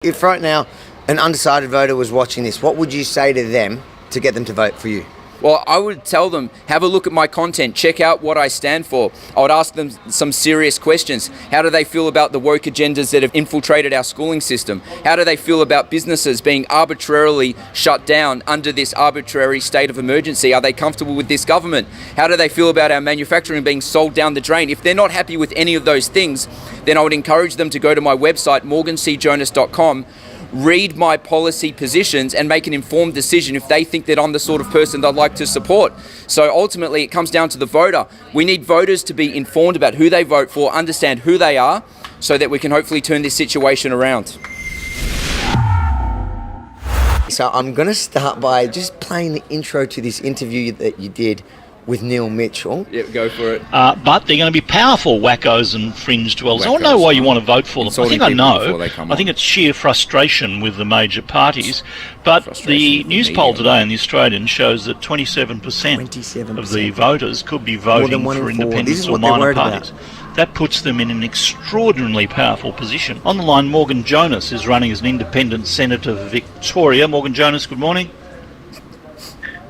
If right now an undecided voter was watching this, what would you say to them to get them to vote for you? Well, I would tell them, have a look at my content, check out what I stand for. I would ask them some serious questions. How do they feel about the woke agendas that have infiltrated our schooling system? How do they feel about businesses being arbitrarily shut down under this arbitrary state of emergency? Are they comfortable with this government? How do they feel about our manufacturing being sold down the drain? If they're not happy with any of those things, then I would encourage them to go to my website, morgancjonas.com, read my policy positions and make an informed decision if they think that I'm the sort of person they'd like to support. So ultimately it comes down to the voter. We need voters to be informed about who they vote for, understand who they are, so that we can hopefully turn this situation around. So I'm going to start by just playing the intro to this interview that you did with Neil Mitchell. Yeah, go for it. But they're going to be powerful wackos and fringe dwellers. I don't know why you want to vote for them. I think I know. I think it's sheer frustration with the major parties. But the news poll today in the Australian shows that 27% of the voters could be voting for independents or minor parties. That puts them in an extraordinarily powerful position. On the line, Morgan Jonas is running as an independent senator for Victoria. Morgan Jonas, good morning.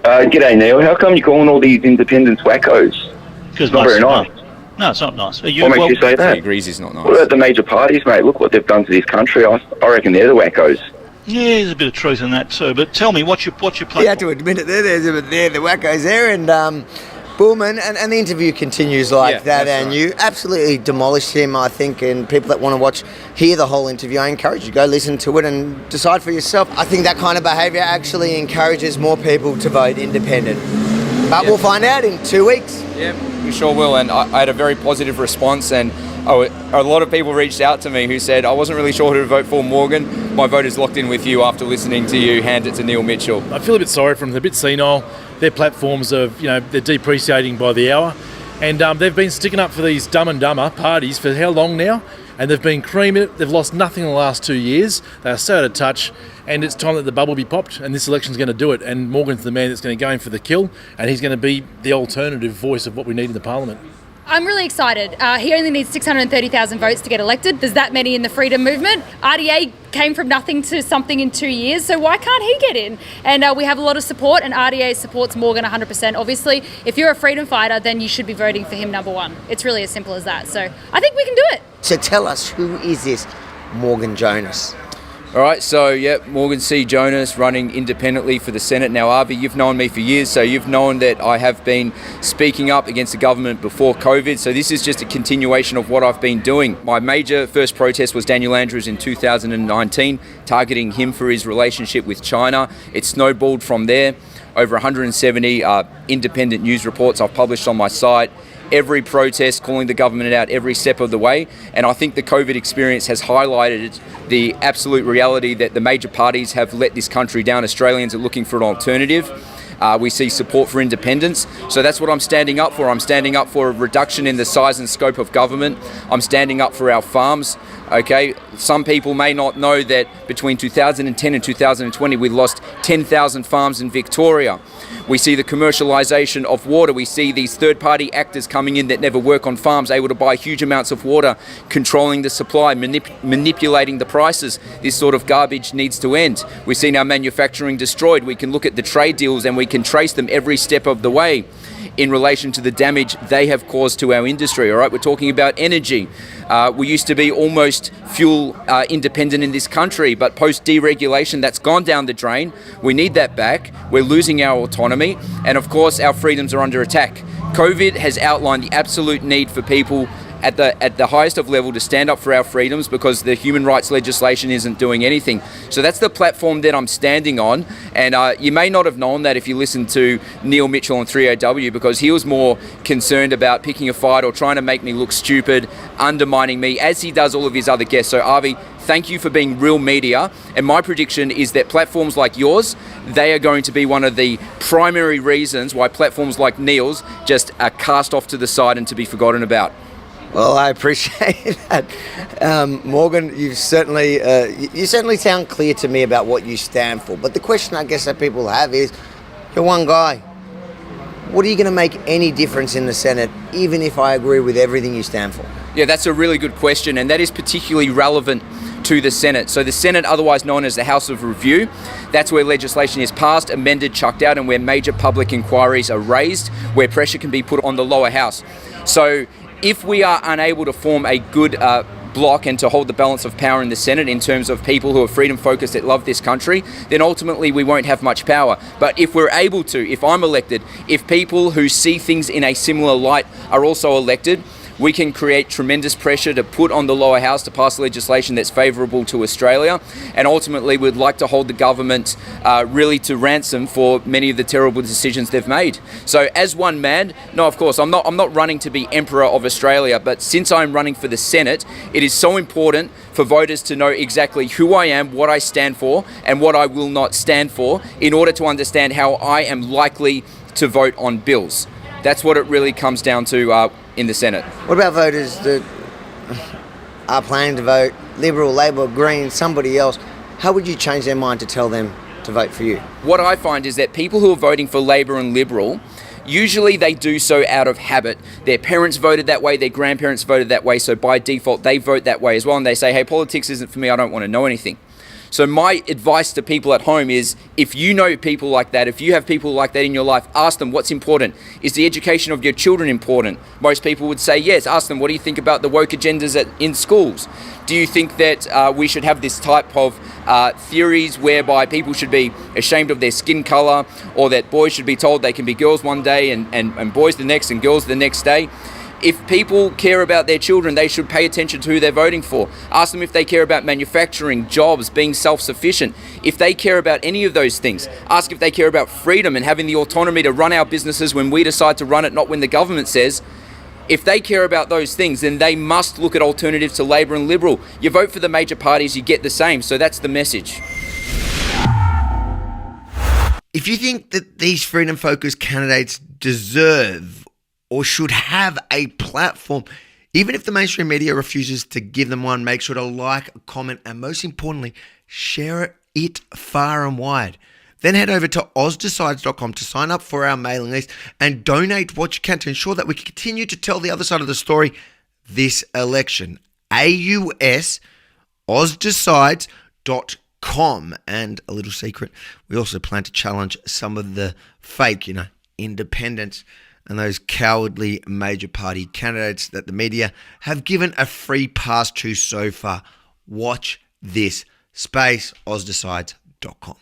G'day, Neil. How come you're calling all these independents wackos? Because not very nice. No, it's not nice. What makes you say that? He agrees it's not nice. What about the major parties, mate? Look what they've done to this country. I reckon they're the wackos. Yeah, there's a bit of truth in that too. But tell me, what's your platform? You have to admit it, they're the wackos there, and Bullman, and the interview continues like that, and right. You absolutely demolished him, I think, and people that want to hear the whole interview, I encourage you, go listen to it and decide for yourself. I think that kind of behaviour actually encourages more people to vote independent. But we'll find out in 2 weeks. Yeah, we sure will, and I had a very positive response, and a lot of people reached out to me who said, I wasn't really sure who to vote for, Morgan. My vote is locked in with you after listening to you hand it to Neil Mitchell. I feel a bit sorry for them. They're a bit senile. Their platforms are, they're depreciating by the hour. And they've been sticking up for these dumb and dumber parties for how long now? And they've been creaming it. They've lost nothing in the last 2 years. They are so out of touch. And it's time that the bubble be popped. And this election's going to do it. And Morgan's the man that's going to go in for the kill. And he's going to be the alternative voice of what we need in the parliament. I'm really excited. He only needs 630,000 votes to get elected. There's that many in the freedom movement. RDA came from nothing to something in 2 years, so why can't he get in? And we have a lot of support, and RDA supports Morgan 100%. Obviously, if you're a freedom fighter, then you should be voting for him number one. It's really as simple as that. So I think we can do it. So tell us, who is this Morgan Jonas? All right, so Morgan C. Jonas running independently for the Senate. Now, Avi, you've known me for years, so you've known that I have been speaking up against the government before COVID, so this is just a continuation of what I've been doing. My major first protest was Daniel Andrews in 2019, targeting him for his relationship with China. It snowballed from there. Over 170 independent news reports I've published on my site. Every protest, calling the government out every step of the way. And I think the COVID experience has highlighted the absolute reality that the major parties have let this country down. Australians are looking for an alternative. We see support for independence. So that's what I'm standing up for. I'm standing up for a reduction in the size and scope of government. I'm standing up for our farms. Okay, some people may not know that between 2010 and 2020, we lost 10,000 farms in Victoria. We see the commercialisation of water. We see these third-party actors coming in that never work on farms, able to buy huge amounts of water, controlling the supply, manipulating the prices. This sort of garbage needs to end. We've seen our manufacturing destroyed. We can look at the trade deals and we can trace them every step of the way in relation to the damage they have caused to our industry. All right, we're talking about energy. We used to be almost fuel independent in this country, but post-deregulation, that's gone down the drain. We need that back. We're losing our autonomy, and of course, our freedoms are under attack. COVID has outlined the absolute need for people at the highest of level to stand up for our freedoms, because the human rights legislation isn't doing anything. So that's the platform that I'm standing on, and you may not have known that if you listened to Neil Mitchell on 3AW, because he was more concerned about picking a fight or trying to make me look stupid, undermining me, as he does all of his other guests. So Avi, thank you for being real media, and my prediction is that platforms like yours, they are going to be one of the primary reasons why platforms like Neil's just are cast off to the side and to be forgotten about. Well, I appreciate that. Morgan, you certainly sound clear to me about what you stand for. But the question I guess that people have is, you're one guy. What are you going to make any difference in the Senate, even if I agree with everything you stand for? Yeah, that's a really good question, and that is particularly relevant to the Senate. So the Senate, otherwise known as the House of Review, that's where legislation is passed, amended, chucked out, and where major public inquiries are raised, where pressure can be put on the lower house. So if we are unable to form a good block and to hold the balance of power in the Senate in terms of people who are freedom focused that love this country, then ultimately we won't have much power. But if we're able to, if I'm elected, if people who see things in a similar light are also elected, we can create tremendous pressure to put on the lower house to pass legislation that's favourable to Australia, and ultimately we'd like to hold the government really to ransom for many of the terrible decisions they've made. So as one man, no, of course, I'm not running to be Emperor of Australia, but since I'm running for the Senate, it is so important for voters to know exactly who I am, what I stand for, and what I will not stand for, in order to understand how I am likely to vote on bills. That's what it really comes down to in the Senate. What about voters that are planning to vote Liberal, Labor, Green, somebody else? How would you change their mind to tell them to vote for you? What I find is that people who are voting for Labor and Liberal, usually they do so out of habit. Their parents voted that way, their grandparents voted that way, so by default they vote that way as well, and they say, hey, politics isn't for me, I don't want to know anything. So my advice to people at home is, if you know people like that, if you have people like that in your life, ask them what's important. Is the education of your children important? Most people would say yes. Ask them, what do you think about the woke agendas in schools? Do you think that we should have this type of theories whereby people should be ashamed of their skin colour, or that boys should be told they can be girls one day and boys the next and girls the next day? If people care about their children, they should pay attention to who they're voting for. Ask them if they care about manufacturing, jobs, being self-sufficient. If they care about any of those things, ask if they care about freedom and having the autonomy to run our businesses when we decide to run it, not when the government says. If they care about those things, then they must look at alternatives to Labor and Liberal. You vote for the major parties, you get the same. So that's the message. If you think that these freedom-focused candidates deserve or should have a platform, even if the mainstream media refuses to give them one, make sure to like, comment, and most importantly, share it far and wide. Then head over to ozdecides.com to sign up for our mailing list and donate what you can to ensure that we can continue to tell the other side of the story this election. AUS, ozdecides.com. And a little secret, we also plan to challenge some of the fake, independents and those cowardly major party candidates that the media have given a free pass to so far. Watch this space, ozdecides.com.